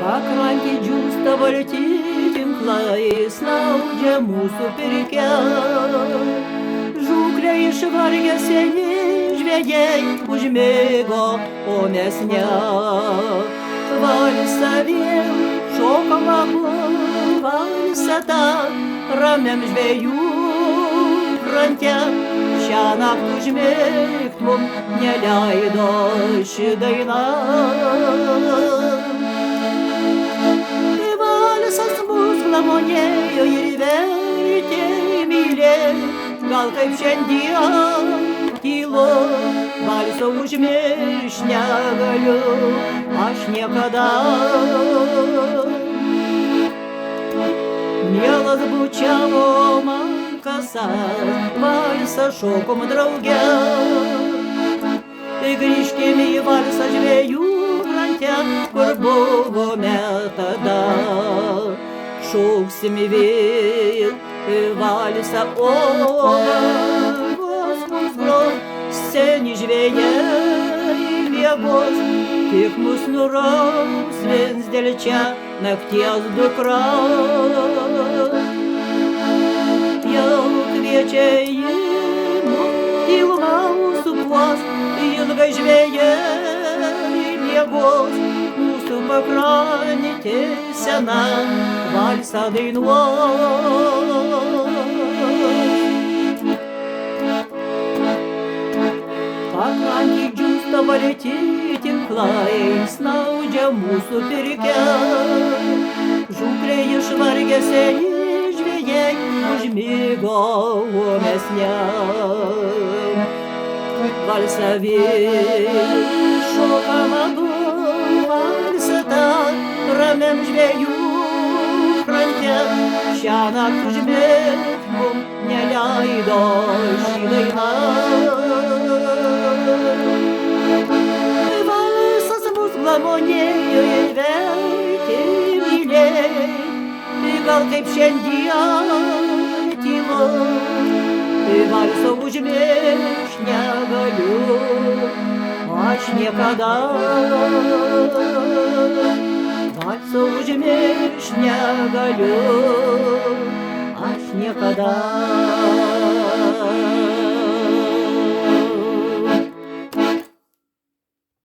Pakrantė džiūsta balti tinklai, snaudžia mūsų pirkia. Žūklę išvargę seni žvejai užmigo, o mes ne. Valsą vėl šokam abu, valsą tą ramiam žvejų krante. Šiąnakt užmigt mum neleido ši daina. Valsas mus glamonėjo ir vertė mylėt, gal kaip šiandien tylu, valso užmiršt negaliu aš niekada. Mielas bučiavo man kasas, valsą šokom drauge. Grįžkime į valsą žvejų krante, kur buvome tada. Šoksim vėl valsą, o vos mus gros seni žvejai miegos, tik mus nuraus viens dėl čia nakties dukra. Jau kviečia į mus tylumą supuos, ilgai žvejai miegos, mūsų pakrantė sena valsą dainuos. Pakrantė džiūsta balti tinklai, snaudžia mūsų pirkia. Žūklė išvargę seni žvejai užmigo, o mes ne. Valsą vėl šokam abu, valsą tą ramiam žvejų krante. Šiąnakt užmigt mum neleido ši daina. Valsas mus glamonėjo ir vertė mylėt, gal kaip šiandien tylu, valso užmiršt negaliu aš niekada. Valso užmiršt negaliu aš niekada.